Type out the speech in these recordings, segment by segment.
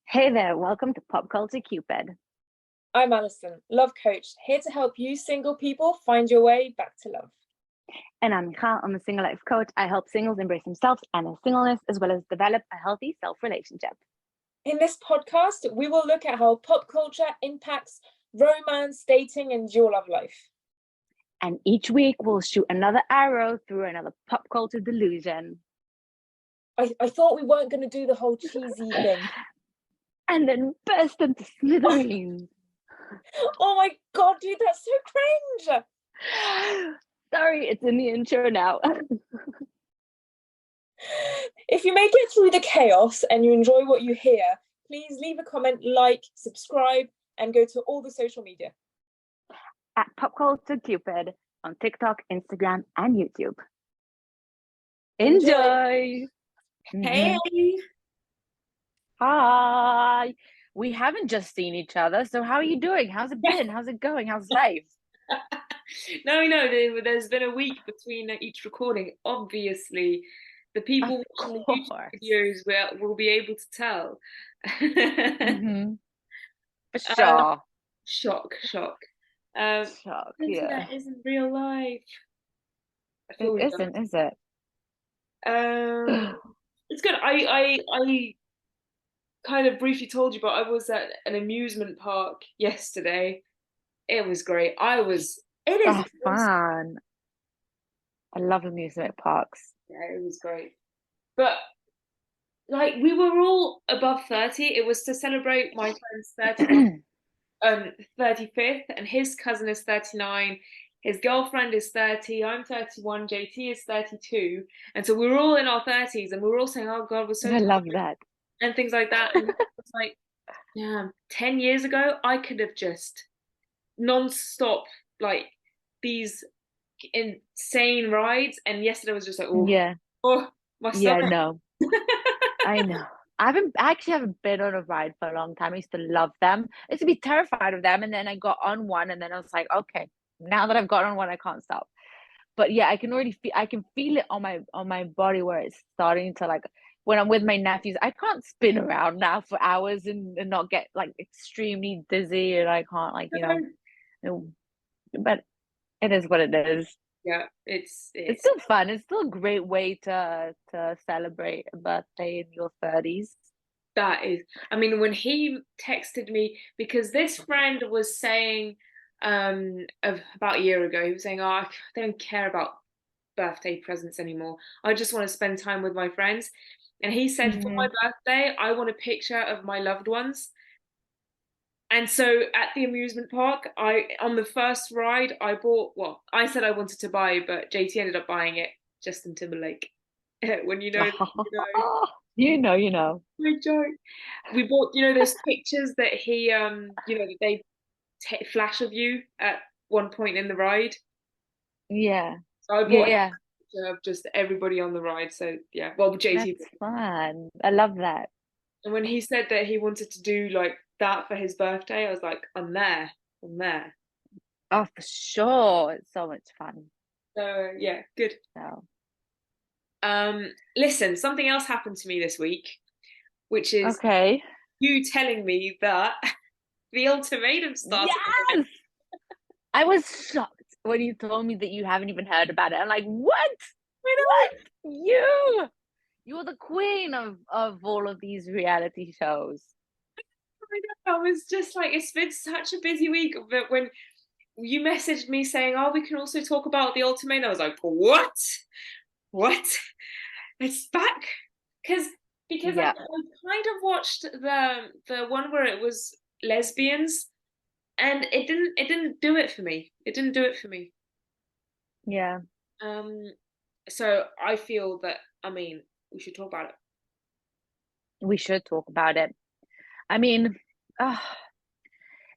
Hey there, welcome to Pop Culture Cupid. I'm Alison, love coach, here to help you single people find your way back to love. And I'm Michal, I'm a single life coach. I help singles embrace themselves and their singleness, as well as develop a healthy self relationship. In this podcast, we will look at how pop culture impacts romance, dating, and your love life. And each week we'll shoot another arrow through another pop culture delusion. I thought we weren't going to do the whole cheesy thing. And then burst into smithereens. Oh my god, dude, that's so cringe! Sorry, it's in the intro now. If you make it through the chaos and you enjoy what you hear, please leave a comment, like, subscribe, and go to all the social media. At Pop Culture Cupid on TikTok, Instagram, and YouTube. Enjoy! Hey! Hi! We haven't just seen each other, so how are you doing? How's it been? How's it going? How's life? No, there's been a week between each recording. Obviously, the people watching the YouTube videos will be able to tell. For sure. Shock. Shock, yeah. That isn't real life. It isn't, is it? It's good. I kind of briefly told you, but I was at an amusement park yesterday. It was great. It is fun. I love amusement parks. Yeah, it was great. But like we were all above 30. It was to celebrate my friend's 35th, and his cousin is 39. His girlfriend is 30. I'm 31. JT is 32. And so we were all in our 30s, and we were all saying, "Oh God, we're so." I love that. And things like that. And it's like, yeah, 10 years ago, I could have just non-stop like these insane rides, and yesterday was just like, oh yeah, my stomach. Yeah, no. I know. I actually haven't been on a ride for a long time. I used to love them. I used to be terrified of them, and then I got on one, and then I was like, okay, now that I've got on one, I can't stop. But yeah, I can feel it on my body where it's starting to, like, when I'm with my nephews, I can't spin around now for hours and not get like extremely dizzy, and I can't, like, but it is what it is. Yeah, it's still fun. It's still a great way to celebrate a birthday in your 30s. That is, I mean, when he texted me, because this friend was saying about a year ago, he was saying, "Oh, I don't care about birthday presents anymore. I just want to spend time with my friends." And he said, "For my birthday, I want a picture of my loved ones." And so at the amusement park, on the first ride, I bought, well, I said I wanted to buy, but JT ended up buying it, Justin Timberlake. When you know, you know. My joke. We bought, those pictures that he, that they flash of you at one point in the ride. Yeah. So I bought a picture of just everybody on the ride. So yeah, well, JT. That's fun. I love that. And when he said that he wanted to do like that for his birthday, I was like, I'm there. Oh, for sure. It's so much fun. So yeah, good. So. Listen, something else happened to me this week, which is you telling me that the ultimatum started. Yes! I was shocked when you told me that you haven't even heard about it. I'm like, what? What? You're the queen of all of these reality shows. I was just like, it's been such a busy week. But when you messaged me saying, "Oh, we can also talk about the ultimatum," I was like, what? It's back? Because I kind of watched the one where it was lesbians, and it didn't do it for me. It didn't do it for me. Yeah. So I feel that, I mean, we should talk about it. We should talk about it. I mean,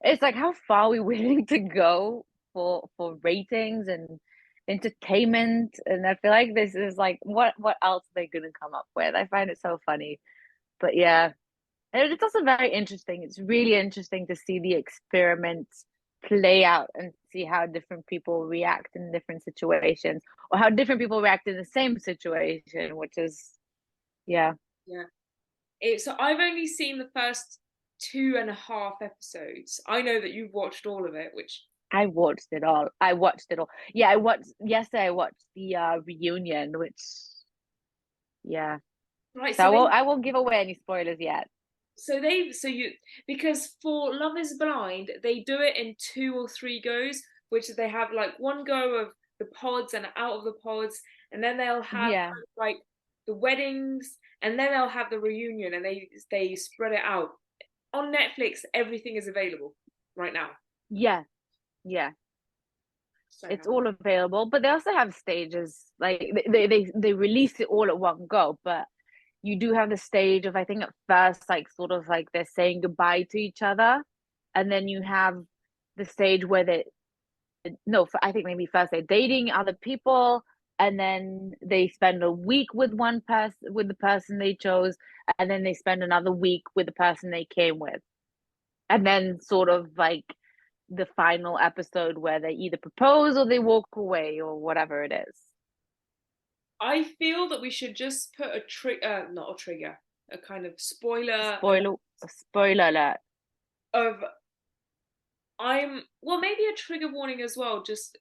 it's like, how far are we willing to go for ratings and entertainment? And I feel like this is like, what else are they gonna come up with? I find it so funny. But yeah, and it's also very interesting. It's really interesting to see the experiments play out and see how different people react in different situations, or how different people react in the same situation, which is yeah So I've only seen the first 2.5 episodes. I know that you've watched all of it, which I watched it all. I watched it all. Yeah, I watched yesterday. I watched the reunion, which yeah. right. So I won't give away any spoilers yet. Because for Love Is Blind, they do it in 2 or 3 goes, which they have like one go of the pods and out of the pods, and then they'll have Yeah, kind of like the weddings, and then they'll have the reunion, and they spread it out. On Netflix, everything is available right now. yeah, yeah. So It's all available, but they also have stages. Like they release it all at one go, but you do have the stage of, I think at first, like sort of like they're saying goodbye to each other, and then you have the stage where they no, I think maybe first they're dating other people, and then they spend a week with one person, with the person they chose, and then they spend another week with the person they came with, and then sort of like the final episode where they either propose or they walk away or whatever it is. I feel that we should just put not a trigger, a kind of spoiler Spoiler, spoiler alert. of maybe a trigger warning as well. Just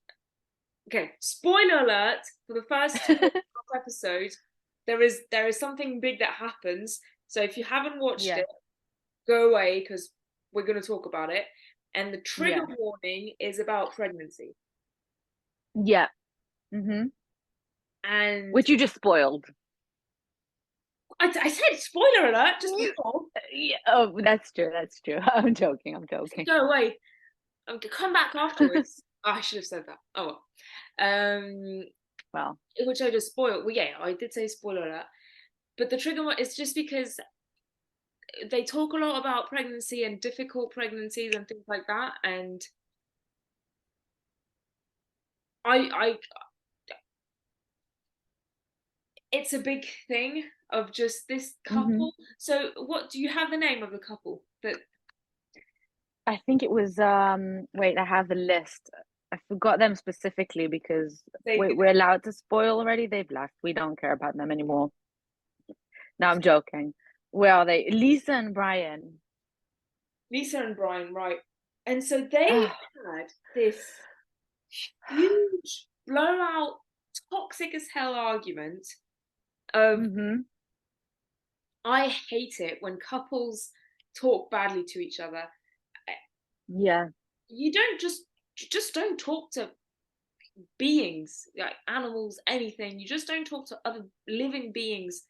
okay, spoiler alert for the first 2 episodes. There is something big that happens. So if you haven't watched Yeah, it, go away because we're going to talk about it. And the trigger yeah, warning is about pregnancy. yeah. Mm-hmm. And Which you just spoiled. I said spoiler alert just before. Yeah. Oh, that's true. That's true. I'm joking. I'm joking. Go away. Come back afterwards. Oh, I should have said that. Oh well. Well, Which I just spoiled. Well, yeah, I did say spoiler alert. But the trigger one is just because they talk a lot about pregnancy and difficult pregnancies and things like that, and I it's a big thing of just this mm-hmm. couple. So, what do you have the name of the couple that I think it was wait, I have the list. I forgot them specifically because they've been we're allowed to spoil already. They've left. We don't care about them anymore. No, I'm joking. Where are they? Lisa and Brian. Lisa and Brian, right? And so they Ah, had this huge blowout, toxic as hell argument of mm-hmm. I hate it when couples talk badly to each other. Yeah, You don't just don't talk to beings like animals, anything. You just don't talk to other living beings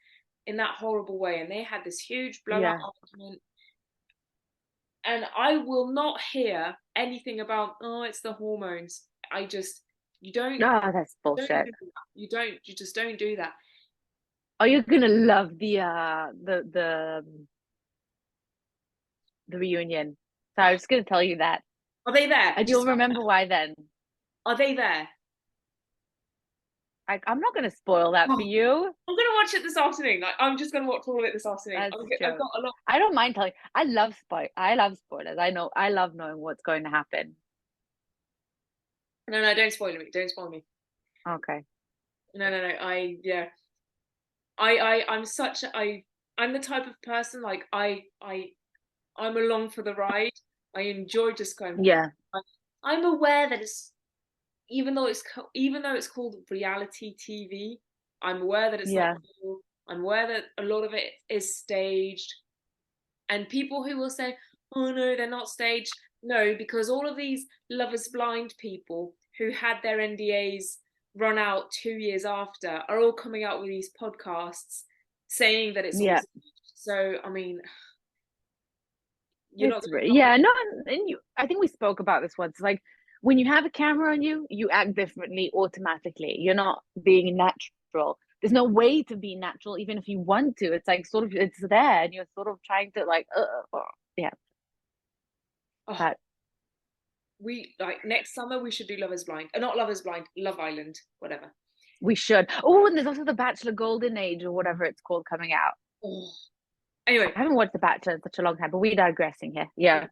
in that horrible way. And they had this huge blowout yeah. argument, and I will not hear anything about it's the hormones. I just you Ah, that's don't bullshit. do that. You just don't do that. Oh, you're gonna love the reunion. So I was just gonna tell you that. Are they there? And you'll remember why then. Are they there? I'm not gonna spoil that for Oh, you. I'm gonna watch it this afternoon. Like I'm just gonna watch all of it this afternoon. That's a I've joke. got a lot. I don't mind telling. I love spoilers. I know. I love knowing what's going to happen. No, don't spoil me. Don't spoil me. Okay. No. I'm the type of person like I'm along for the ride. I enjoy just kind of. Yeah. I'm aware that it's even though it's called reality TV. I'm aware that it's not Yeah. real. I'm aware that a lot of it is staged, and people who will say, "Oh no, they're not staged." No, because all of these Love Is Blind people who had their NDAs run out 2 years after are all coming out with these podcasts saying that it's all Yeah. staged. So I mean, you're not It's going to re come. yeah. No, and you. I think we spoke about this once. Like when you have a camera on you, you act differently automatically. You're not being natural. There's no way to be natural, even if you want to. It's like sort of it's there, and you're sort of trying to like, yeah. Oh, But we like next summer we should do Love Is Blind. Not Love Is Blind, Love Island, whatever. we should. Oh, and there's also the Bachelor Golden Age or whatever it's called coming out. Oh. Anyway, I haven't watched The Bachelor in such a long time, but we're digressing here. Yeah.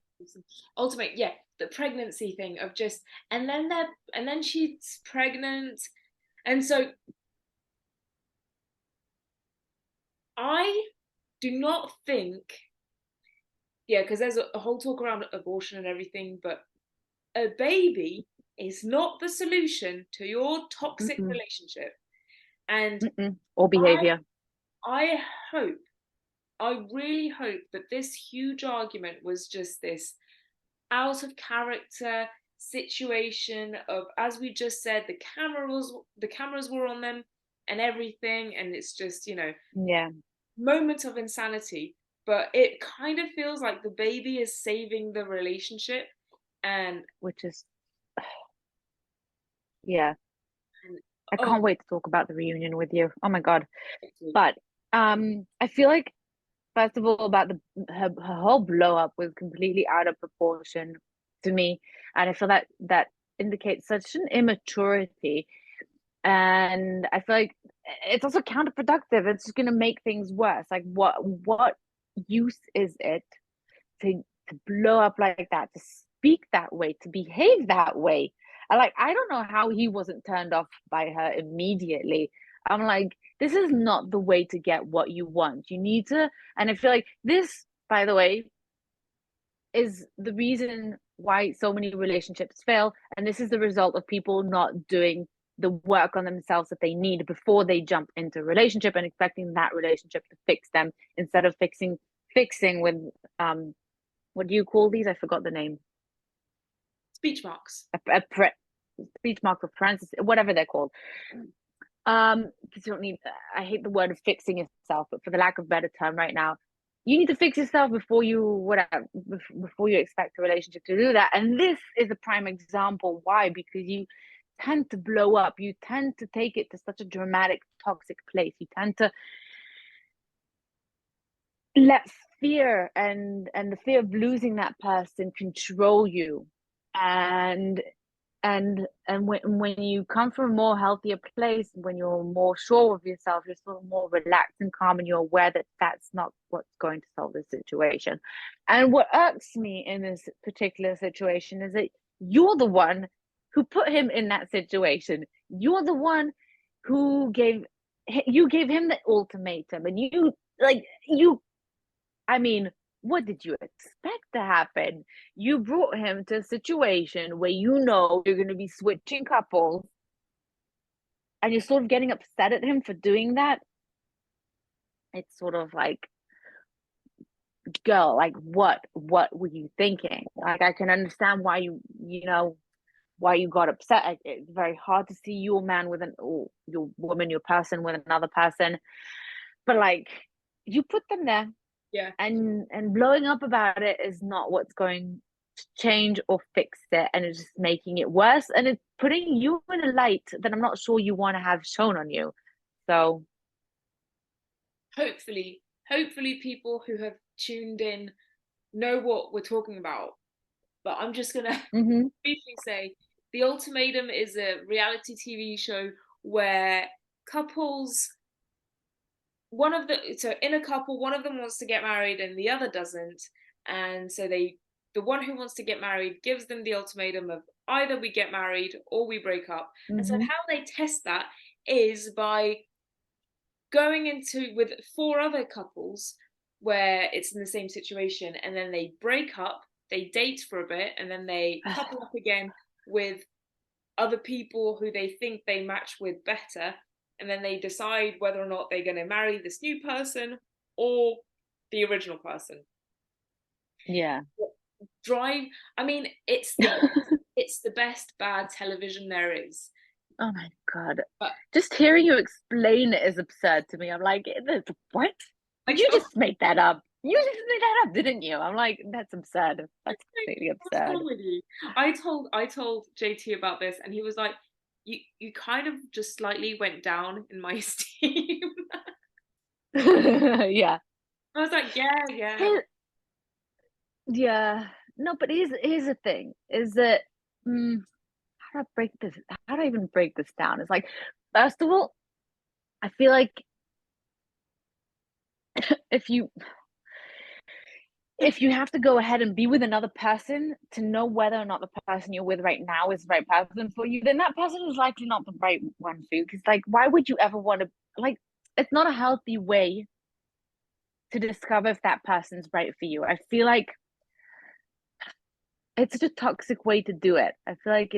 ultimate, yeah, the pregnancy thing of just, and then she's pregnant, and so I do not think, yeah, because there's a whole talk around abortion and everything, but a baby is not the solution to your toxic Mm-mm, relationship. And mm-mm. Or I behavior. I hope, I really hope that this huge argument was just this out of character situation of, as we just said, the cameras were on them and everything, and it's just, Yeah, moment of insanity. But it kind of feels like the baby is saving the relationship, and which is, yeah. and I oh, can't wait to talk about the reunion with you. Oh my God. But I feel like first of all, about her whole blow up was completely out of proportion to me, and I feel that that indicates such an immaturity, and I feel like it's also counterproductive. It's just gonna make things worse. Like, what use is it to blow up like that, to speak that way, to behave that way? I don't know how he wasn't turned off by her immediately. I'm like, this is not the way to get what you want. You need to, and I feel like this, by the way, is the reason why so many relationships fail. And this is the result of people not doing the work on themselves that they need before they jump into a relationship and expecting that relationship to fix them instead of fixing with what do you call these? I forgot the name. speech marks. A speech mark of parenthesis, whatever they're called. Because you don't need. I hate the word of fixing yourself, but for the lack of better term, right now, you need to fix yourself before you whatever before you expect a relationship to do that. And this is a prime example. Why? Because you tend to blow up. You tend to take it to such a dramatic, toxic place. You tend to let fear and the fear of losing that person control you, and when you come from a more healthier place, when you're more sure of yourself, you're sort of more relaxed and calm, and you're aware that that's not what's going to solve the situation. And what irks me in this particular situation is that you're the one who put him in that situation. You're the one who gave him the ultimatum, and you I mean, what did you expect to happen? You brought him to a situation where you know you're going to be switching couples, and you're sort of getting upset at him for doing that. It's sort of like, girl, like what were you thinking? Like, I can understand why why you got upset. It's very hard to see your man with or your woman, your person with another person, but like, you put them there, Yeah. and blowing up about it is not what's going to change or fix it, and it's just making it worse, and it's putting you in a light that I'm not sure you want to have shown on you. So Hopefully people who have tuned in know what we're talking about. But I'm just gonna mhm. briefly say The Ultimatum is a reality TV show where couples, so in a couple, one of them wants to get married and the other doesn't. And so the one who wants to get married gives them the ultimatum of either we get married or we break up. And so Mhm. how they test that is by going into with four other couples where it's in the same situation, and then they break up, they date for a bit, and then they couple up again with other people who they think they match with better, and then they decide whether or not they're going to marry this new person or the original person. Yeah. Drive, I mean, it's the best bad television there is. Oh my God. But Just hearing you explain it is absurd to me. I'm like, what? I You told, just made that up. You just made that up, didn't you? I'm like, that's absurd. That's completely what's wrong absurd. with you? I told JT about this, and he was like, "You kind of just slightly went down in my esteem." Yeah. I was like, "Yeah, yeah." Here, yeah. No, but here's the thing: is that mm, how do I break this? How do I even break this down? It's like, first of all, I feel like if you if you have to go ahead and be with another person to know whether or not the person you're with right now is the right person for you, then that person is likely not the right one for you. Because, like, why would you ever want to, like, it's not a healthy way to discover if that person's right for you. I feel like it's such a toxic way to do it. I feel like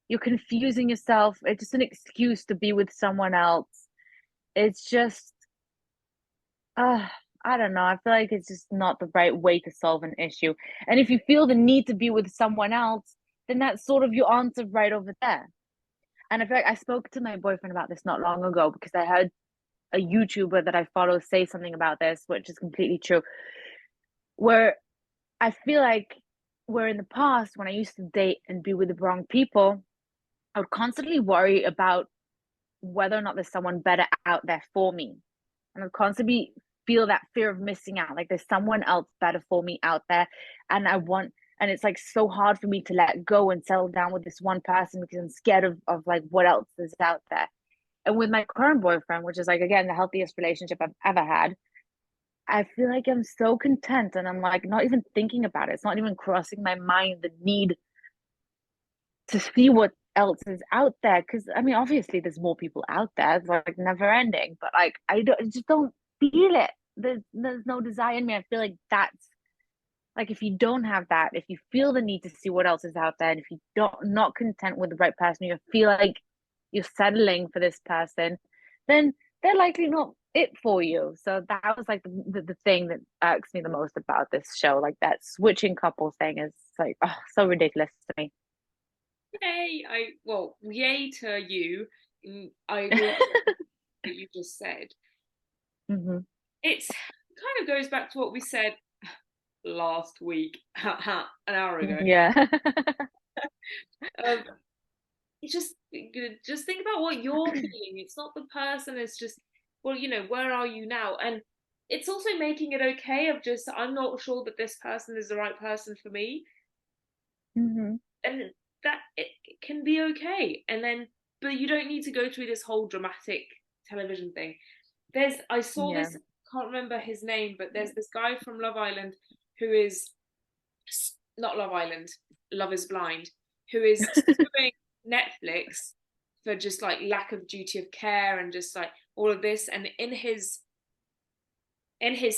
you're confusing yourself. It's just an excuse to be with someone else. It's just uh I don't know. I feel like it's just not the right way to solve an issue. And if you feel the need to be with someone else, then that's sort of your answer right over there. And I feel like I spoke to my boyfriend about this not long ago because I heard a YouTuber that I follow say something about this, which is completely true. Where I feel like where in the past, when I used to date and be with the wrong people, I would constantly worry about whether or not there's someone better out there for me. And I'd constantly feel that fear of missing out. Like there's someone else better for me out there. And and it's like so hard for me to let go and settle down with this one person because I'm scared of like what else is out there. And with my current boyfriend, which is like, again, the healthiest relationship I've ever had, I feel like I'm so content and I'm like not even thinking about it. It's not even crossing my mind the need to see what else is out there. Because I mean, obviously, there's more people out there. It's like never ending, but like I just don't feel it. There's no desire in me. I feel like that's like if you don't have that, if you feel the need to see what else is out there, and if you don't not content with the right person, you feel like you're settling for this person, then they're likely not it for you. So that was like the thing that irks me the most about this show. Like that switching couple thing is like oh so ridiculous to me. Yay! Yay to you. I agree with what you just said. Hmm. It's kind of goes back to what we said last week, an hour ago. Yeah. Um, it's just think about what you're feeling. It's not the person. It's just, well, where are you now? And it's also making it okay of just, I'm not sure that this person is the right person for me. Hmm. And that it can be okay. And then, but you don't need to go through this whole dramatic television thing. I saw Yeah. this, can't remember his name, but there's this guy from Love Island who is not Love Island, Love is Blind, who is suing Netflix for just like lack of duty of care and just like all of this. And in his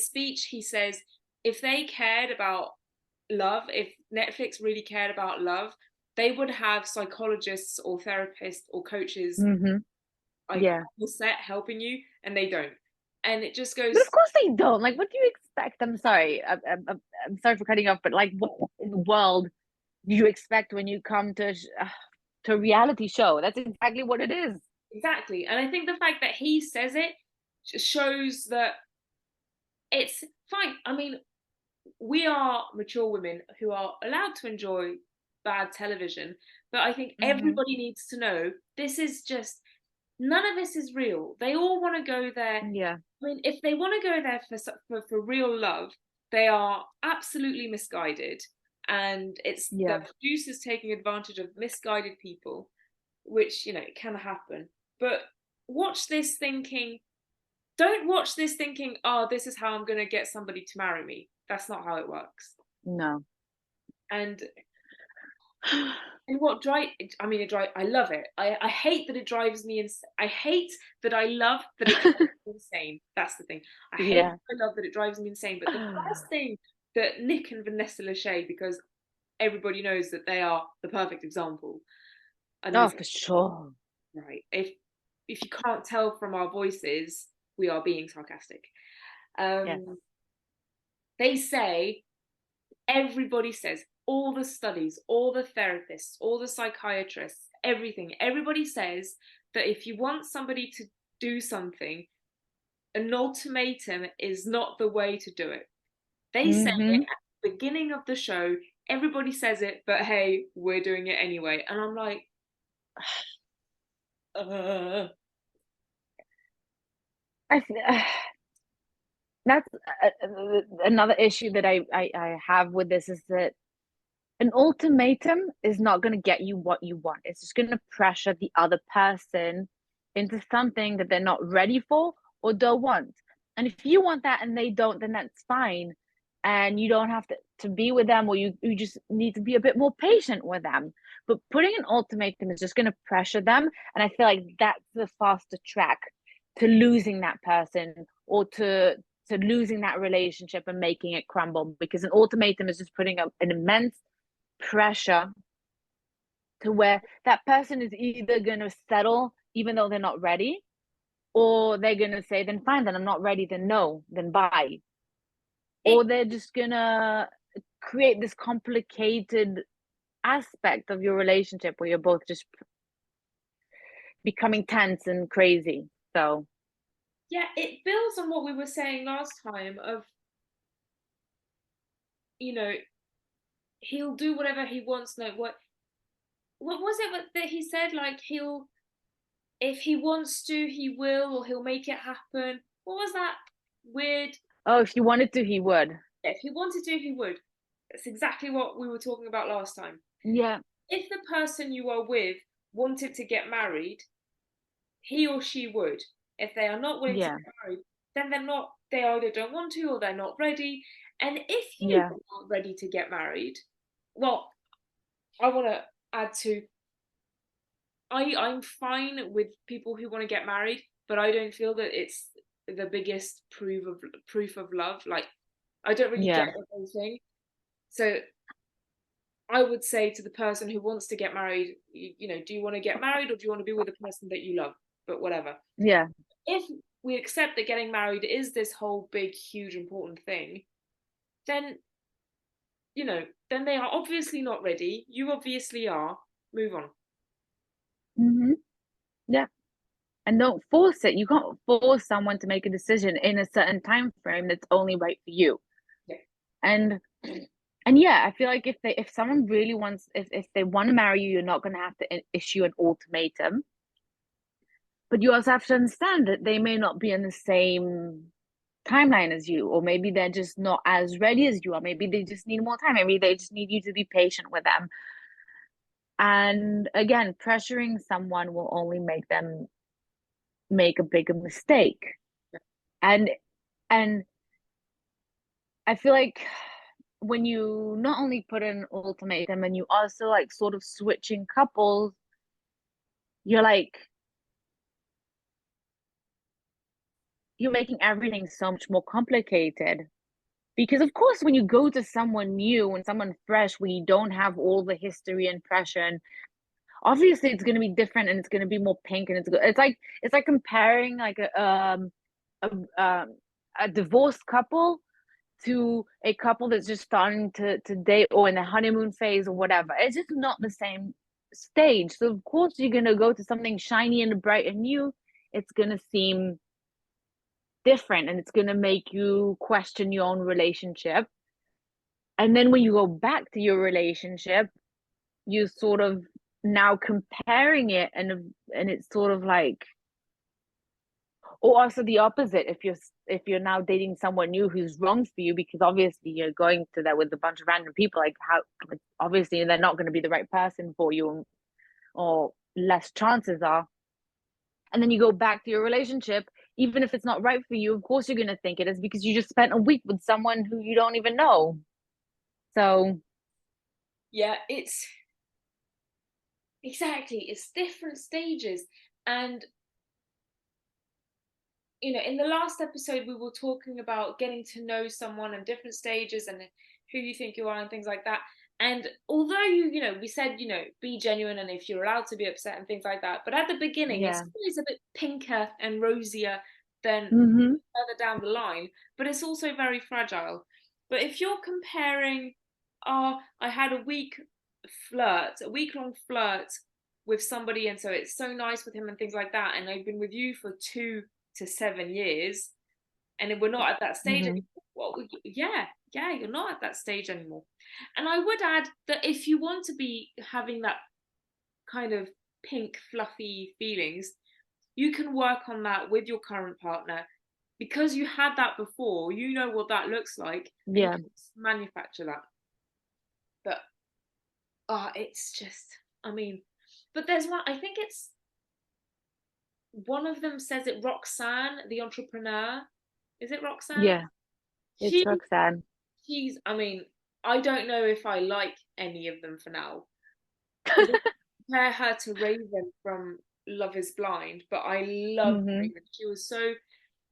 speech, he says if they cared about love, if Netflix really cared about love, they would have psychologists or therapists or coaches Hmm. like Yeah. on the set helping you, and they don't. And it just goes, But of course they don't. Like, what do you expect? I'm sorry. I'm sorry for cutting off, but like, what in the world do you expect when you come to a reality show? That's exactly what it is. exactly. And I think the fact that he says it just shows that it's fine. I mean, we are mature women who are allowed to enjoy bad television, but I think Hmm. everybody needs to know this is just none of this is real. They all want to go there. Yeah. I mean, if they want to go there for real love, they are absolutely misguided, and it's the Yeah. producers taking advantage of misguided people, which it can happen. But watch this thinking, don't watch this thinking, oh, this is how I'm going to get somebody to marry me. That's not how it works. No. And and what drive? I mean, I love it. I hate that it drives me insane. I hate that I love that it drives me insane. That's the thing. I hate Yeah. that I love that it drives me insane. But the first thing that Nick and Vanessa Lachey, because everybody knows that they are the perfect example. And Oh, this for sure. right. If you can't tell from our voices, we are being sarcastic. Yes. They say everybody says all the studies, all the therapists, all the psychiatrists, everybody says that if you want somebody to do something, an ultimatum is not the way to do it. They say it Hmm. at the beginning of the show, everybody says it, but hey, we're doing it anyway. And I'm like, uh, I that's another issue that I have with this is that an ultimatum is not going to get you what you want. It's just going to pressure the other person into something that they're not ready for or don't want. And if you want that and they don't, then that's fine. And you don't have to be with them, or you just need to be a bit more patient with them. But putting an ultimatum is just going to pressure them. And I feel like that's the faster track to losing that person or to to losing that relationship and making it crumble, because an ultimatum is just putting up an immense pressure to where that person is either going to settle even though they're not ready, or they're going to say, then fine, then I'm not ready, then no, then bye. Or they're just going to create this complicated aspect of your relationship where you're both just becoming tense and crazy. So yeah, it builds on what we were saying last time of, you know, he'll do whatever he wants. No, what was it that he said? Like, he'll, if he wants to, he will, or he'll make it happen. What was that weird? oh, if he wanted to, he would. If he wanted to, he would. That's exactly what we were talking about last time. Yeah. If the person you are with wanted to get married, he or she would. If they are not willing to Yeah. get married, then they're not, they either don't want to or they're not ready. And if you Yeah. are not ready to get married, well, I want to add to, I'm fine with people who want to get married, but I don't feel that it's the biggest proof of love. Like, I don't really Yeah. get the whole thing. So I would say to the person who wants to get married, you know, do you want to get married or do you want to be with the person that you love? But whatever. Yeah. If we accept that getting married is this whole big, huge, important thing, then, you know, then they are obviously not ready. You obviously are. Move on. Mm-hmm. Yeah. And don't force it. You can't force someone to make a decision in a certain time frame that's only right for you. Yeah. And and yeah, I feel like if someone really wants, if they want to marry you, you're not going to have to issue an ultimatum. But you also have to understand that they may not be in the same timeline as you, or maybe they're just not as ready as you are. Maybe they just need more time. Maybe they just need you to be patient with them. And again, pressuring someone will only make them make a bigger mistake. And and I feel like when you not only put an ultimatum and you also like sort of switching couples, you're like you're making everything so much more complicated. Because of course, when you go to someone new and someone fresh, where you don't have all the history and pressure, and obviously it's going to be different and it's going to be more pink, and it's like comparing like a um a divorced couple to a couple that's just starting to date or in the honeymoon phase or whatever. It's just not the same stage. So of course you're gonna go to something shiny and bright and new. It's gonna seem different and it's gonna make you question your own relationship. And then when you go back to your relationship, you sort of now comparing it, and it's sort of like, or also the opposite, if you're now dating someone new who's wrong for you, because obviously you're going to that with a bunch of random people, like how, like, obviously they're not going to be the right person for you, or less chances are. And then you go back to your relationship, even if it's not right for you, of course you're going to think it is, because you just spent a week with someone who you don't even know. So Yeah, it's exactly, it's different stages. And, you know, in the last episode, we were talking about getting to know someone and different stages and who you think you are and things like that. And although you know, we said, you know, be genuine and if you're allowed to be upset and things like that. But at the beginning, it's yeah. always a bit pinker and rosier than Mm-hmm. further down the line. But it's also very fragile. But if you're comparing, oh, I had a week long flirt with somebody, and so it's so nice with him and things like that, and I've been with you for 2 to 7 years, and we're not at that stage Mm-hmm. anymore. Well, yeah, you're not at that stage anymore. And I would add that if you want to be having that kind of pink, fluffy feelings, you can work on that with your current partner because you had that before. You know what that looks like, and you Yeah. can manufacture that. But it's just, I mean, but there's one. I think it's one of them says it. Roxanne, the entrepreneur. Is it Roxanne? Yeah. It's She Roxanne. she's, I mean, I don't know if I like any of them for now because I compare her to Raven from Love Is Blind, but I love Mm-hmm. Raven.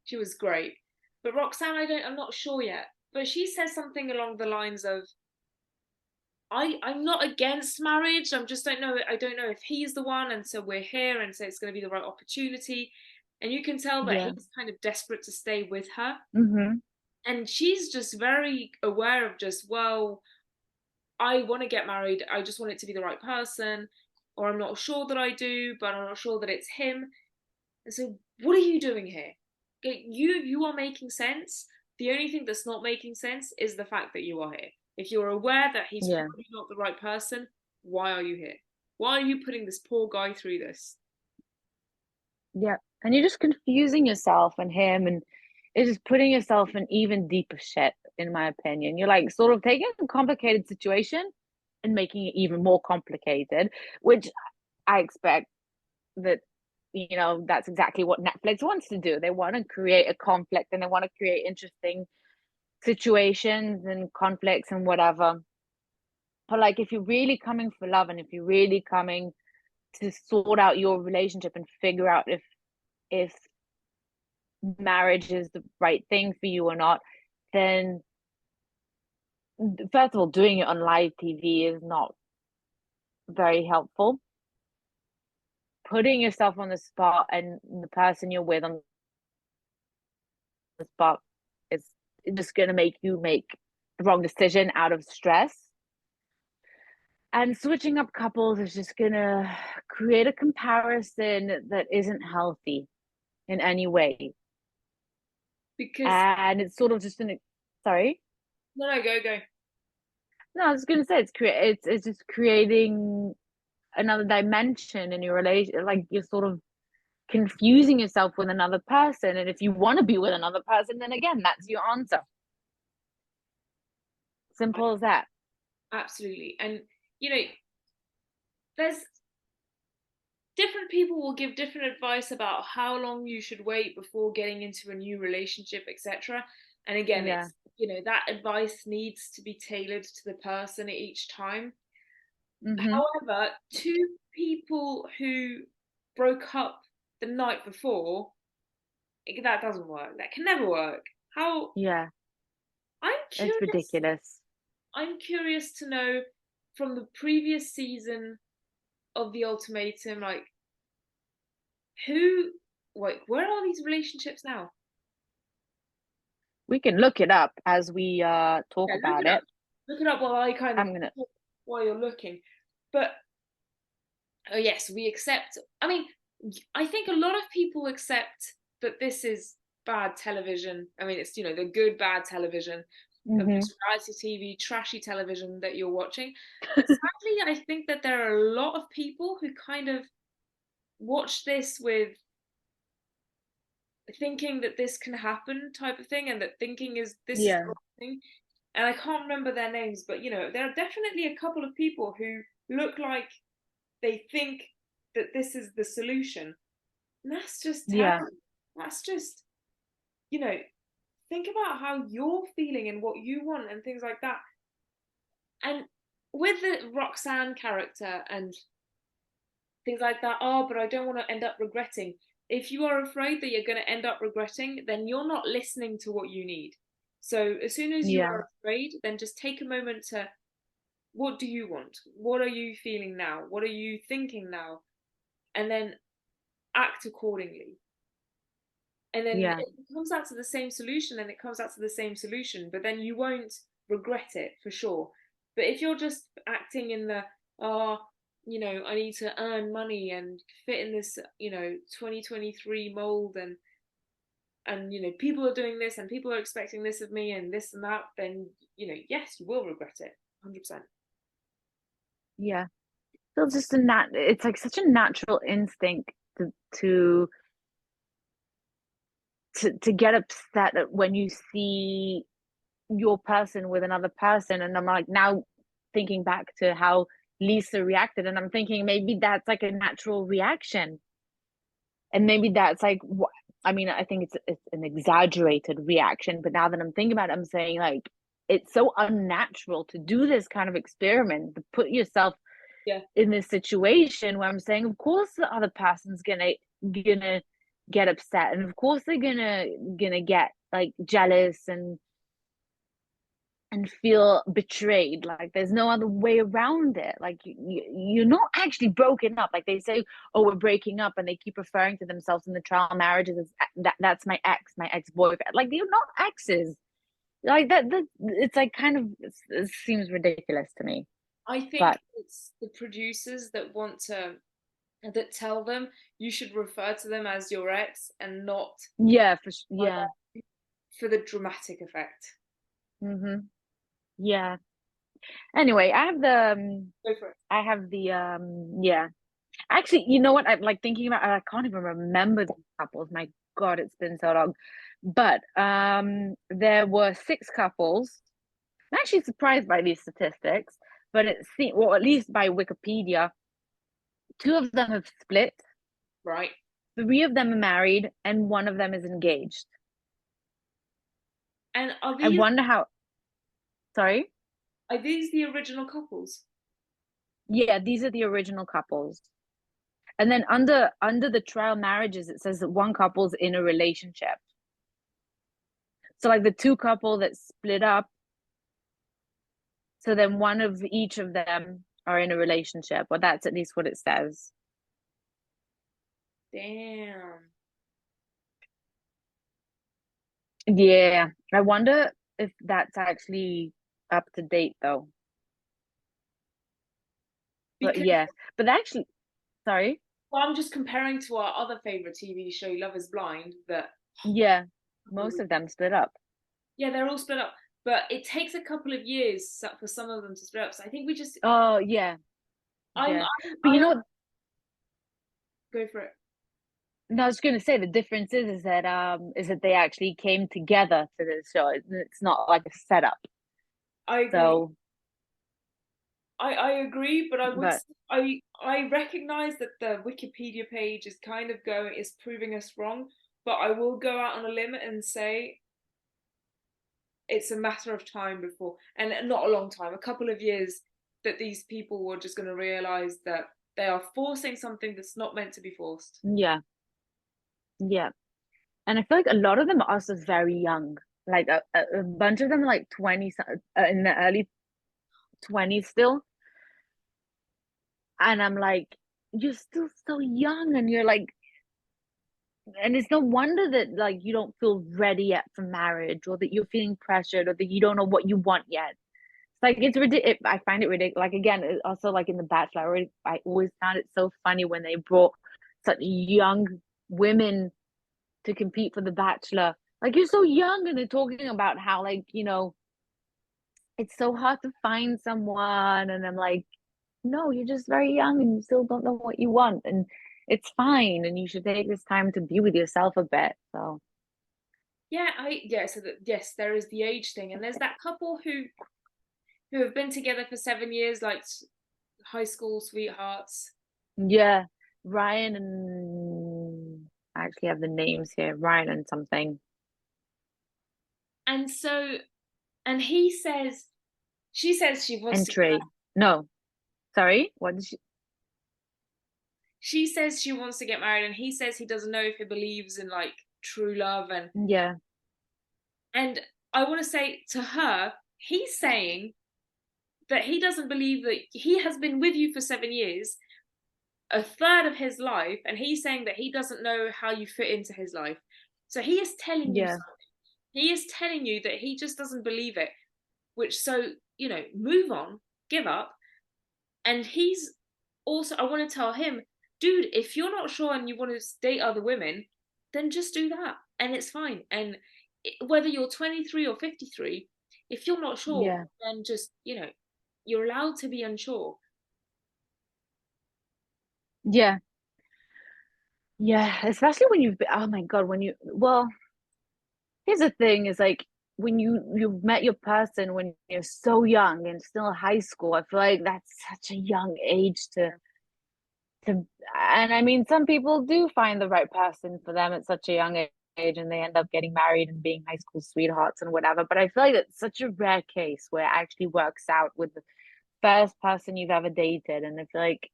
She was great. But Roxanne, I'm not sure yet. But she says something along the lines of, I'm not against marriage. I don't know if he's the one, and so we're here, and so it's going to be the right opportunity. And you can tell that Yeah. he's kind of desperate to stay with her. Mm-hmm. And she's just very aware of just, well, I want to get married. I just want it to be the right person, or I'm not sure that I do, but I'm not sure that it's him. And so, what are you doing here? You are making sense. The only thing that's not making sense is the fact that you are here. If you're aware that he's Yeah. probably not the right person, why are you here? Why are you putting this poor guy through this? Yeah. And you're just confusing yourself and him, and it's just putting yourself in even deeper shit, in my opinion. You're like sort of taking a complicated situation and making it even more complicated, which I expect that, that's exactly what Netflix wants to do. They want to create a conflict, and they want to create interesting situations and conflicts and whatever. But like, if you're really coming for love, and if you're really coming to sort out your relationship and figure out if marriage is the right thing for you or not, then first of all, doing it on live TV is not very helpful. Putting yourself on the spot and the person you're with on the spot is just going to make you make the wrong decision out of stress. And switching up couples is just going to create a comparison that isn't healthy in any way. Because And it's sort of just sorry. no, go. No, I was going to say it's just creating another dimension in your relation. Like, you're sort of confusing yourself with another person, and if you want to be with another person, then again, that's your answer. Simple as that. Absolutely. And there's different people will give different advice about how long you should wait before getting into a new relationship, etc. And again, Yeah. it's that advice needs to be tailored to the person each time. Mm-hmm. However, two people who broke up the night before, that doesn't work. That can never work. How Yeah, I'm it's curious. ridiculous. I'm curious to know from the previous season of the Ultimatum, like who, where are these relationships now? We can look it up as we talk Yeah, look about it up. it. Look it up while I kind of I'm gonna while you're looking. But oh yes, we accept. I mean, I think a lot of people accept that this is bad television. I mean, it's the good bad television of mm-hmm. just reality TV, trashy television that you're watching. But sadly, I think that there are a lot of people who kind of watch this with thinking that this can happen type of thing, and that thinking is this is the Yeah, right thing. And I can't remember their names, but there are definitely a couple of people who look like they think that this is the solution. And that's just yeah, terrible. That's just, you know, think about how you're feeling and what you want and things like that. And with the Roxanne character and things like that, oh, but I don't want to end up regretting. If you are afraid that you're going to end up regretting, then you're not listening to what you need. So as soon as you yeah, are afraid, then just take a moment to, what do you want? What are you feeling now? What are you thinking now? And then act accordingly. And then yeah, if it comes out to the same solution, then it comes out to the same solution, but then you won't regret it for sure. But if you're just acting in the, oh, I need to earn money and fit in this, 2023 mold, and people are doing this and people are expecting this of me and this and that, then yes, you will regret it 100%. yeah. So it's just it's like such a natural instinct to to get upset at when you see your person with another person. And I'm like, now thinking back to how Lisa reacted, and I'm thinking maybe that's like a natural reaction, and maybe that's like what I mean. I think it's an exaggerated reaction, but now that I'm thinking about it, I'm saying like it's so unnatural to do this kind of experiment, to put yourself Yeah. in this situation where I'm saying, of course the other person's gonna get upset, and of course they're gonna get like jealous and feel betrayed. Like there's no other way around it. Like you're not actually broken up. Like they say, oh, we're breaking up, and they keep referring to themselves in the trial marriages as that's my ex-boyfriend. Like you're not exes. Like that it's like kind of it seems ridiculous to me. I think But it's the producers that tell them you should refer to them as your ex and not yeah, like yeah. for the dramatic effect. Mm-hmm. Yeah. Anyway, Go for it. I have the yeah. Actually, you know what? I'm like thinking about I can't even remember the couples. My God, it's been so long. But there were six couples. I'm actually surprised by these statistics, but it seems well, at least by Wikipedia, two of them have split, Right. three of them are married, and one of them is engaged. And I wonder how sorry? are these the original couples? Yeah, these are the original couples. And then under the trial marriages, it says that one couple's in a relationship. So like the two couple that split up, so then one of each of them are in a relationship, or that's at least what it says. Damn. Yeah, I wonder if that's actually up to date though. But Because yeah, but actually, sorry. well, I'm just comparing to our other favorite TV show, Love Is Blind, that Yeah, most of them split up. yeah, they're all split up, but it takes a couple of years for some of them to split up. So I think we just Oh yeah, I'm yeah. I'm But you I know what? go for it. No, I was going to say the difference is that they actually came together to this show. It's not like a setup. I agree. So, I agree, but but I recognize that the Wikipedia page is kind of going is proving us wrong, but I will go out on a limb and say it's a matter of time before, and not a long time, a couple of years, that these people were just going to realize that they are forcing something that's not meant to be forced. yeah, yeah. And I feel like a lot of them are also very young. Like a bunch of them are like 20, in the early 20s still. And I'm like, you're still so young, and you're like, and it's no wonder that like you don't feel ready yet for marriage, or that you're feeling pressured, or that you don't know what you want yet. It's like it's ridiculous. I find it ridiculous. Like again, also like in The Bachelor, I always found it so funny when they brought such young women to compete for The Bachelor. Like you're so young, and they're talking about how like it's so hard to find someone, and I'm like, no, you're just very young, and you still don't know what you want, and it's fine, and you should take this time to be with yourself a bit. So Yeah, so that yes, there is the age thing, and there's that couple who have been together for 7 years, like high school sweethearts. yeah, Ryan and I actually have the names here, Ryan and something, And so, and he says, she says she wants and to, Trey. No, sorry, what did she says she wants to get married, and he says he doesn't know if he believes in like true love, Yeah, and I want to say to her, he's saying that he doesn't believe that he has been with you for 7 years, a third of his life, and he's saying that he doesn't know how you fit into his life. So he is telling you yeah, something. He is telling you that he just doesn't believe it, which so, move on, give up. And he's also, I want to tell him, dude, if you're not sure and you want to date other women, then just do that. And it's fine. And whether you're 23 or 53, if you're not sure, yeah, then just, you're allowed to be unsure. yeah, yeah. Especially when you've been, oh my God, when you, well, here's the thing is like when you've met your person when you're so young and still high school, I feel like that's such a young age to and I mean some people do find the right person for them at such a young age, and they end up getting married and being high school sweethearts and whatever. But I feel like it's such a rare case where it actually works out with the first person you've ever dated. And I feel like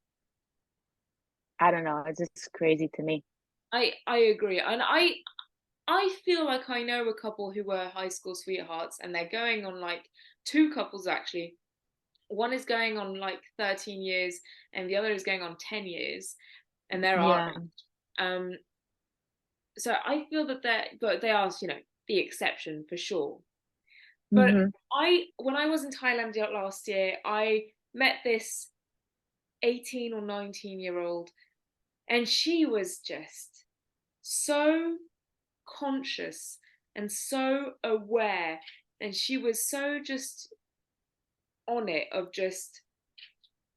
I don't know, it's just crazy to me. I agree. And I feel like I know a couple who were high school sweethearts, and they're going on like two couples actually. One is going on like 13 years, and the other is going on 10 years, and they're our Yeah. age. So I feel that they are, the exception for sure. But Hmm. when I was in Thailand last year, I met this 18 or 19-year-old, and she was just so conscious and so aware, and she was so just on it of just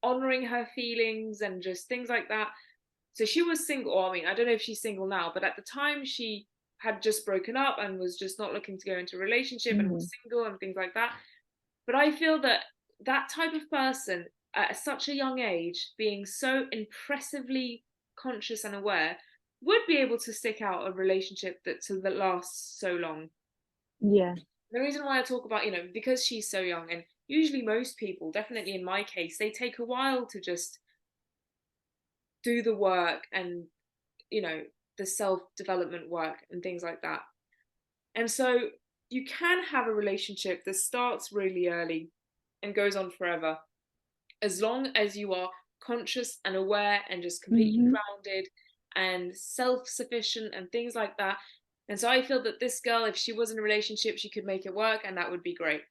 honoring her feelings and just things like that. So she was single. Or, I mean, I don't know if she's single now, but at the time she had just broken up and was just not looking to go into a relationship and Hmm. was single and things like that. But I feel that that type of person at such a young age, being so impressively conscious and aware, would be able to stick out a relationship that lasts so long. Yeah. The reason why I talk about, because she's so young, and usually most people, definitely in my case, they take a while to just do the work and, the self development work and things like that. And so you can have a relationship that starts really early and goes on forever, as long as you are conscious and aware and just completely Hmm. grounded and self sufficient and things like that. And so I feel that this girl, if she was in a relationship, she could make it work, and that would be great.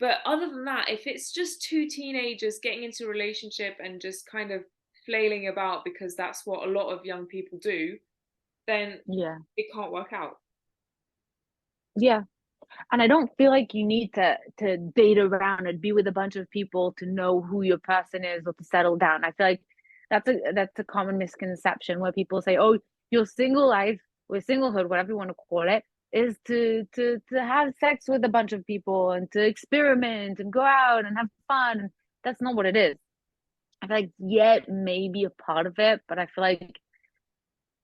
But other than that, if it's just two teenagers getting into a relationship and just kind of flailing about because that's what a lot of young people do, then Yeah. it can't work out. Yeah. And I don't feel like you need to date around and be with a bunch of people to know who your person is or to settle down. I feel like that's a common misconception where people say, "Oh, your single life or singlehood, whatever you want to call it, is to have sex with a bunch of people and to experiment and go out and have fun." And that's not what it is. I feel like yeah, it may be a part of it, but I feel like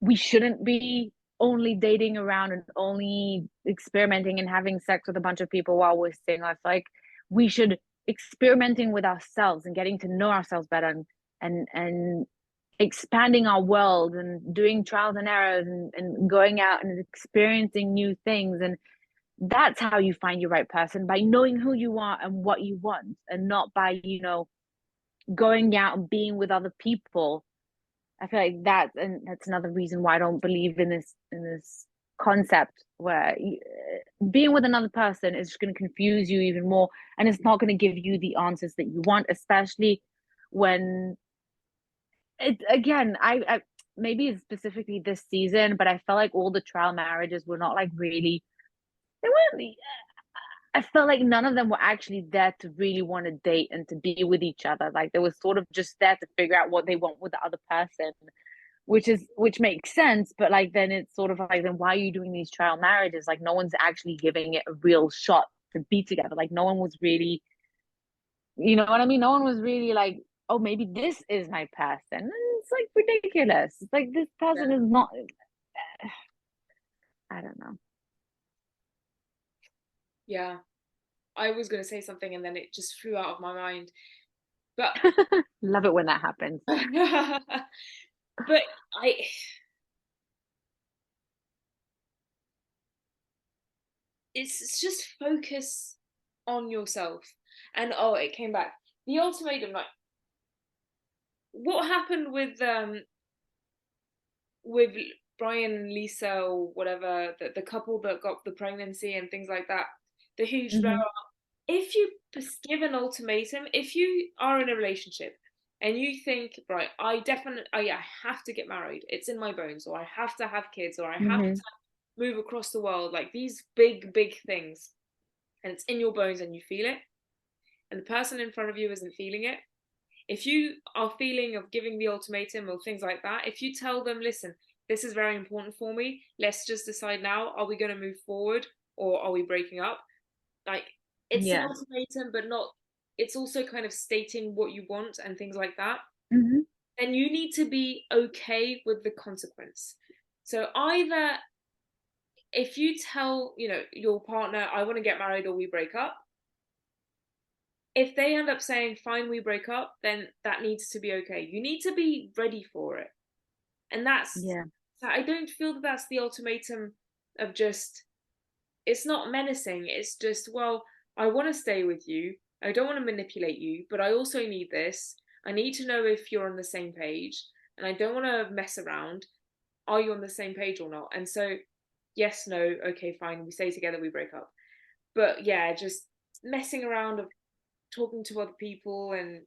we shouldn't be only dating around and only experimenting and having sex with a bunch of people while we're single. I feel like we should experimenting with ourselves and getting to know ourselves better and expanding our world and doing trials and errors and going out and experiencing new things. And that's how you find your right person, by knowing who you are and what you want, and not by, going out and being with other people. I feel like that's another reason why I don't believe in this concept where being with another person is just going to confuse you even more, and it's not going to give you the answers that you want, especially when it again. I maybe it's specifically this season, but I felt like all the trial marriages were not like really. They weren't. I felt like none of them were actually there to really want to date and to be with each other. Like they were sort of just there to figure out what they want with the other person, which makes sense. But like then it's sort of like, then why are you doing these trial marriages? Like no one's actually giving it a real shot to be together. Like no one was really, you know what I mean? No one was really like, oh, maybe this is my person. And it's like ridiculous. It's like this person Yeah. is not. I don't know. Yeah. I was going to say something and then it just flew out of my mind. But Love it when that happens. but I it's just focus on yourself. And oh, it came back. The ultimatum, like what happened with Brian and Lisa or whatever, the couple that got the pregnancy and things like that, the huge blow. Hmm. If you give an ultimatum, if you are in a relationship and you think, right, I have to get married, it's in my bones, or I have to have kids, or I have Hmm. to move across the world, like these big things, and it's in your bones and you feel it, and the person in front of you isn't feeling it, if you are feeling of giving the ultimatum or things like that, if you tell them, listen, this is very important for me, let's just decide now, are we going to move forward or are we breaking up? Like it's an Yeah. ultimatum, but not, it's also kind of stating what you want and things like that. Hmm. And you need to be okay with the consequence. So either if you tell, your partner, I want to get married or we break up, if they end up saying fine, we break up, then that needs to be okay. You need to be ready for it. And that's, Yeah. I don't feel that that's the ultimatum of just, it's not menacing. It's just, well, I want to stay with you. I don't want to manipulate you, but I also need this. I need to know if you're on the same page, and I don't want to mess around. Are you on the same page or not? And so, yes, no, okay, fine. We stay together, we break up. But yeah, just messing around of talking to other people, and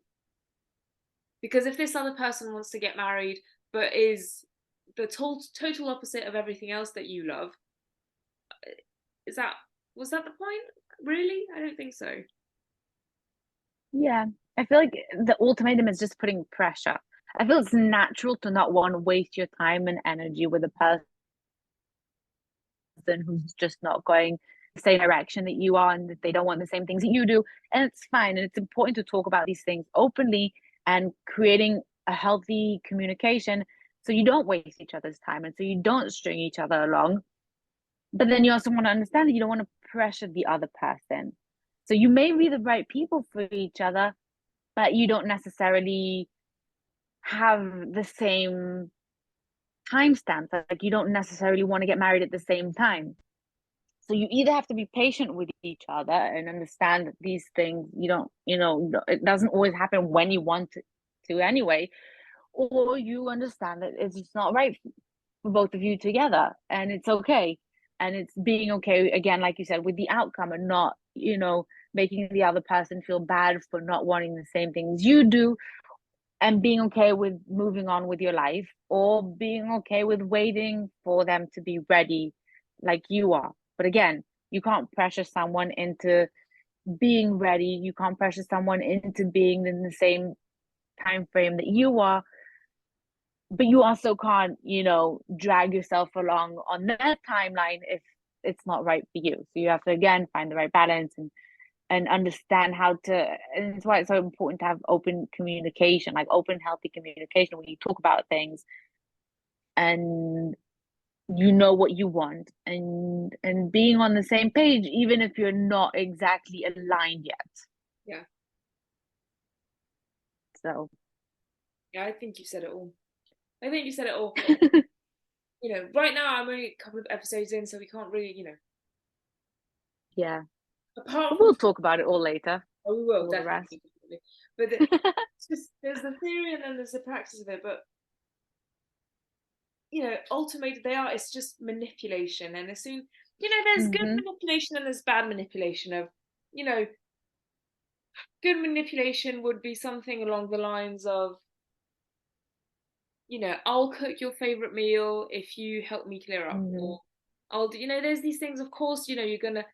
because if this other person wants to get married but is the total opposite of everything else that you love, is that, was that the point? Really? I don't think so. Yeah. I feel like the ultimatum is just putting pressure. I feel it's natural to not want to waste your time and energy with a person who's just not going the same direction that you are, and that they don't want the same things that you do. And it's fine. And it's important to talk about these things openly and creating a healthy communication so you don't waste each other's time and so you don't string each other along. But then you also want to understand that you don't want to pressure the other person. So you may be the right people for each other, but you don't necessarily have the same timestamps. Like you don't necessarily want to get married at the same time. So you either have to be patient with each other and understand that these things you don't, it doesn't always happen when you want it to anyway, or you understand that it's just not right for both of you together, and it's okay. And it's being okay, again, like you said, with the outcome, and not, making the other person feel bad for not wanting the same things you do, and being okay with moving on with your life, or being okay with waiting for them to be ready like you are. But again, you can't pressure someone into being ready. You can't pressure someone into being in the same time frame that you are, but you also can't, drag yourself along on their timeline if it's not right for you. So you have to, again, find the right balance, and understand how to, and it's why it's so important to have open communication, like open, healthy communication, when you talk about things, and you know what you want, and being on the same page, even if you're not exactly aligned yet. Yeah. So Yeah, I think you said it all. I think you said it all. Right now I'm only a couple of episodes in, so we can't really, yeah, apart but from, we'll talk about it all later, oh, we will all the rest. definitely, definitely. But it's just, there's the theory and then there's the practice of it. But ultimately it's just manipulation. And as soon, there's good Mm-hmm. manipulation and there's bad manipulation of, you know, good manipulation would be something along the lines of, I'll cook your favorite meal if you help me clear up, Mm-hmm. or I'll do, there's these things, of course, you're gonna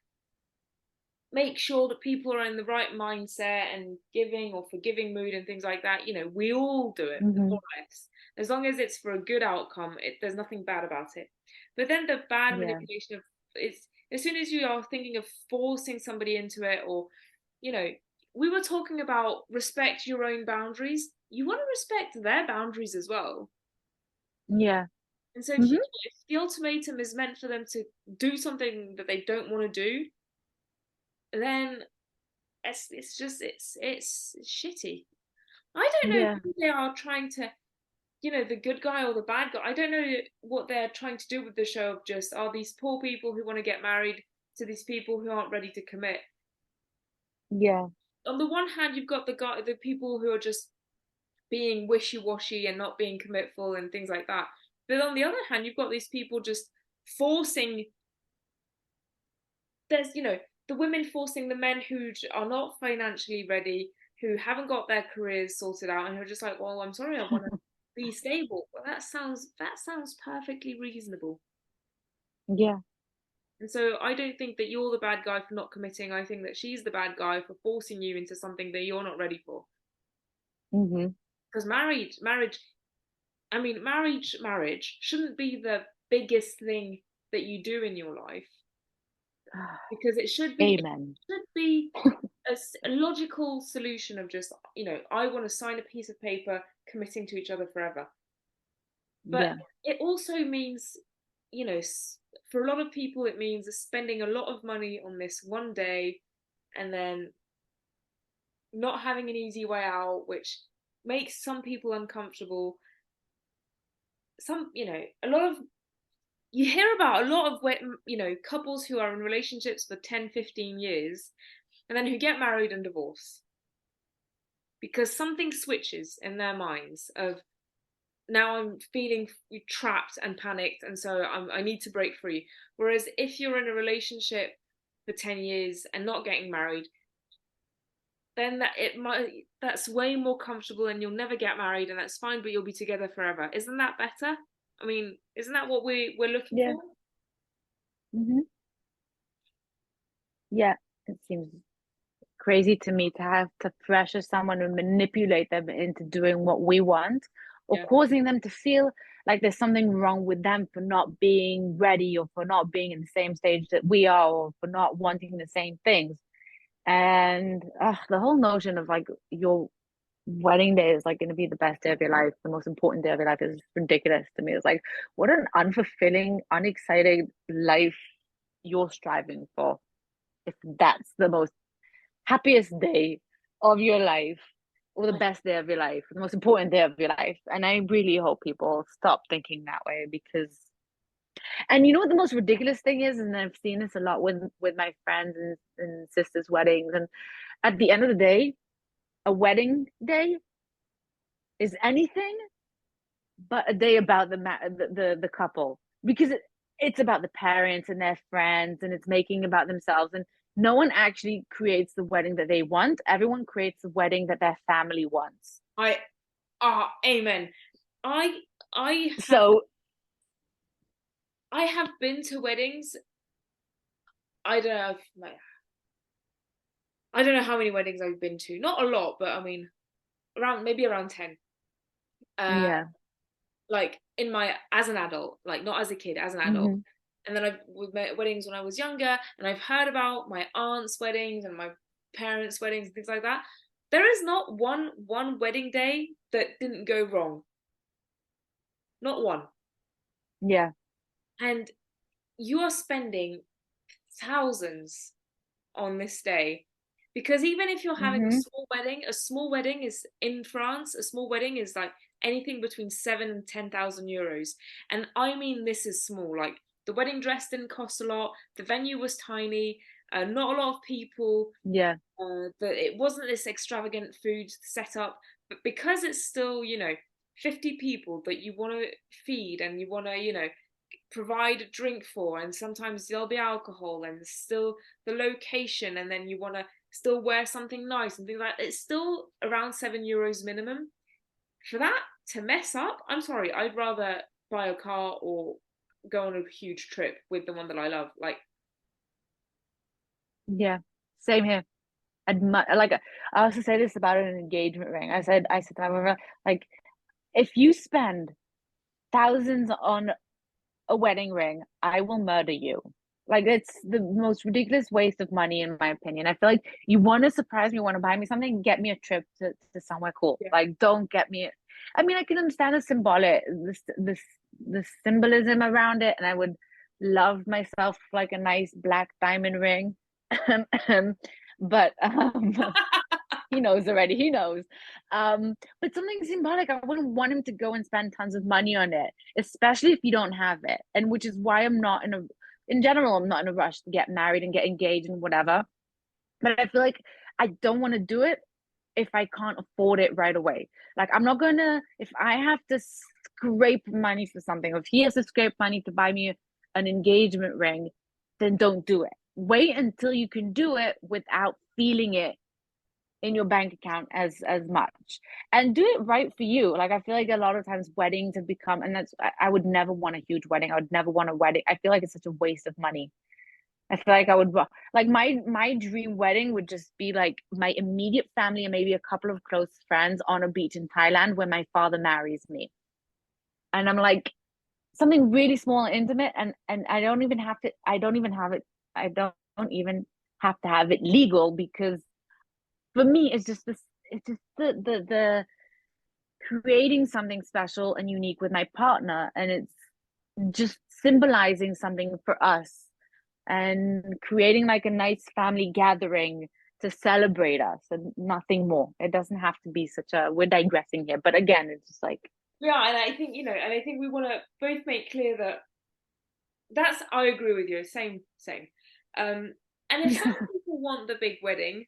make sure that people are in the right mindset and giving or forgiving mood and things like that. We all do it, Mm-hmm. more or less. As long as it's for a good outcome, there's nothing bad about it. But then the bad Yeah. manipulation of, it's as soon as you are thinking of forcing somebody into it, or, you know, we were talking about respect your own boundaries. You want to respect their boundaries as well. Yeah. And so Mm-hmm. if the ultimatum is meant for them to do something that they don't want to do, then it's shitty. I don't know Yeah. who they are trying to, the good guy or the bad guy. I don't know what they're trying to do with the show of just, are these poor people who want to get married to these people who aren't ready to commit. Yeah. On the one hand, you've got the people who are just being wishy-washy and not being commitful and things like that. But on the other hand, you've got these people just forcing, there's, the women forcing the men who are not financially ready, who haven't got their careers sorted out, and who are just like, well, I'm sorry, I want to be stable. Well, that sounds perfectly reasonable. Yeah. And so I don't think that you're the bad guy for not committing. I think that she's the bad guy for forcing you into something that you're not ready for. Mm-hmm. Because marriage shouldn't be the biggest thing that you do in your life, because it should be Amen. a logical solution of just, I want to sign a piece of paper committing to each other forever. But Yeah. it also means, for a lot of people, it means spending a lot of money on this one day, and then not having an easy way out, which makes some people uncomfortable. A lot of you hear about a lot of couples who are in relationships for 10, 15 years and then who get married and divorce because something switches in their minds of, now I'm feeling trapped and panicked, and so I need to break free. Whereas if you're in a relationship for 10 years and not getting married, then that's way more comfortable, and you'll never get married, and that's fine, but you'll be together forever. Isn't that better? I mean, isn't that what we're looking Yeah. for? Hmm. Yeah, it seems crazy to me to have to pressure someone and manipulate them into doing what we want, or Yeah. causing them to feel like there's something wrong with them for not being ready, or for not being in the same stage that we are, or for not wanting the same things. And the whole notion of like your wedding day is like going to be the best day of your life, the most important day of your life, is ridiculous to me. It's like, what an unfulfilling, unexciting life you're striving for if that's the most happiest day of your life, or the best day of your life, the most important day of your life. And I really hope people stop thinking that way, because, and you know what the most ridiculous thing is, and I've seen this a lot with my friends and sisters' weddings, and at the end of the day, a wedding day is anything but a day about the couple, because it's about the parents and their friends, and it's making about themselves, and no one actually creates the wedding that they want. Everyone creates the wedding that their family wants. Amen. I I have So I have been to weddings. I don't know I don't know how many weddings I've been to. Not a lot, but I mean around 10. Uh yeah. like in my as an adult, like not as a kid, as an adult. Hmm. And then I've with my weddings when I was younger, and I've heard about my aunt's weddings and my parents' weddings and things like that. There is not one wedding day that didn't go wrong. Not one. Yeah. And you are spending thousands on this day, because even if you're having Hmm. a small wedding is in France, a small wedding is like anything between 7 and 10,000 euros. And I mean, this is small. Like the wedding dress didn't cost a lot, the venue was tiny, not a lot of people, Yeah. that it wasn't this extravagant food setup, but because it's still 50 people that you want to feed, and you want to provide a drink for, and sometimes there'll be alcohol, and still the location, and then you want to still wear something nice and things like that. It's still around €7 minimum. For that to mess up, I'm sorry, I'd rather buy a car or go on a huge trip with the one that I love. Like, Yeah. Same here. Like, I also say this about an engagement ring. I said to my mother, like, if you spend thousands on a wedding ring, I will murder you. Like, it's the most ridiculous waste of money, in my opinion. I feel like you want to surprise me, you want to buy me something, get me a trip to somewhere cool. yeah. Like, don't get me. I mean, I can understand the symbolism around it, and I would love myself like a nice black diamond ring. But he knows already. He knows. But something symbolic. I wouldn't want him to go and spend tons of money on it, especially if you don't have it. And which is why in general, I'm not in a rush to get married and get engaged and whatever. But I feel like I don't want to do it if I can't afford it right away. Like, I'm not gonna, if I have to scrape money for something, or if he has to scrape money to buy me an engagement ring, then don't do it. Wait until you can do it without feeling it in your bank account as much, and do it right for you. Like, I feel like a lot of times weddings have become, and I would never want a huge wedding. I would never want a wedding. I feel like it's such a waste of money. I feel like I would, like, my dream wedding would just be like my immediate family and maybe a couple of close friends on a beach in Thailand where my father marries me. And I'm like, something really small and intimate, and I don't even have it I don't even have to have it legal, because for me it's just the creating something special and unique with my partner, and it's just symbolizing something for us, and creating like a nice family gathering to celebrate us, and nothing more. It doesn't have to be such a, we're digressing here, but again, it's just like, Yeah, and I think and I think we want to both make clear that I agree with you. Same. And if some people want the big wedding,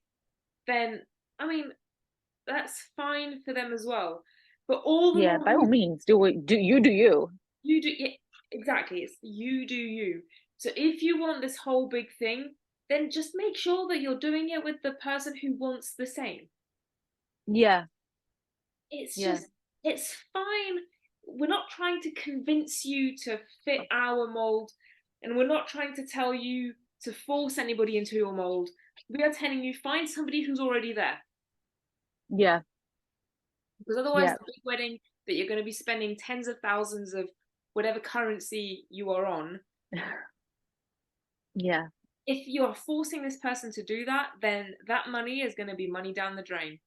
then I mean that's fine for them as well. But all the Yeah, more by all means, do you. you do, yeah, exactly. It's you do you. So if you want this whole big thing, then just make sure that you're doing it with the person who wants the same. Yeah, It's yeah, just, it's fine. We're not trying to convince you to fit our mold, and we're not trying to tell you to force anybody into your mold. We are telling you find somebody who's already there. yeah, Because otherwise, yeah, the big wedding that you're going to be spending tens of thousands of whatever currency you are on, yeah. if you're forcing this person to do that, then that money is going to be money down the drain.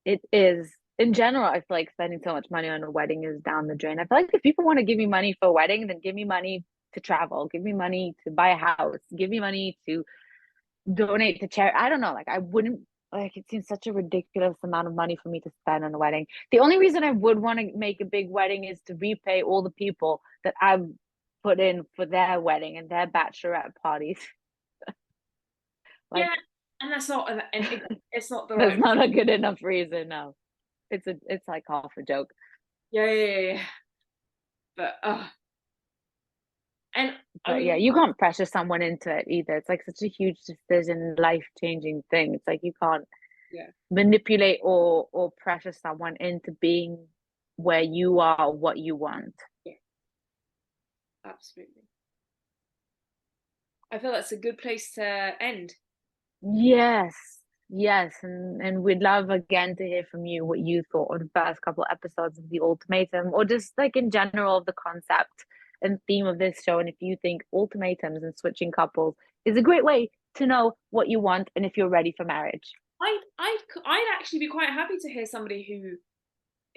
It is. In general, I feel like spending so much money on a wedding is down the drain. I feel like if people want to give me money for a wedding, then give me money to travel, give me money to buy a house, give me money to donate to charity. I don't know. Like I wouldn't like it seems such a ridiculous amount of money for me to spend on a wedding. The only reason I would want to make a big wedding is to repay all the people that I've put in for their wedding and their bachelorette parties. Yeah, Like and that's not, and it's not the that's right. not a good enough reason. No, it's like half a joke. Yeah. But and I But mean, yeah, you can't pressure someone into it either. It's like such a huge decision, life-changing thing. It's like you can't yeah, manipulate or pressure someone into being where you are, what you want. yeah, absolutely. I feel that's a good place to end. Yes, yes, and we'd love again to hear from you what you thought of the first couple episodes of the ultimatum, or just like in general of the concept and theme of this show. And if you think ultimatums and switching couples is a great way to know what you want and if you're ready for marriage. I'd actually be quite happy to hear somebody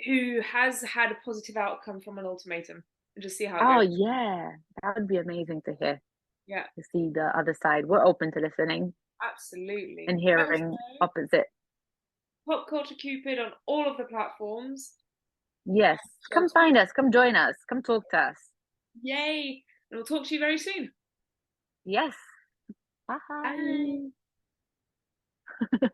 who has had a positive outcome from an ultimatum and just see how it Oh goes. yeah, that would be amazing to hear, Yeah, to see the other side. We're open to listening absolutely. and Let us hearing know. opposite. Pop Culture Cupid on all of the platforms. Yes, So come find us, come join us, come talk to us. yay! And we'll talk to you very soon. Yes, Bye. bye.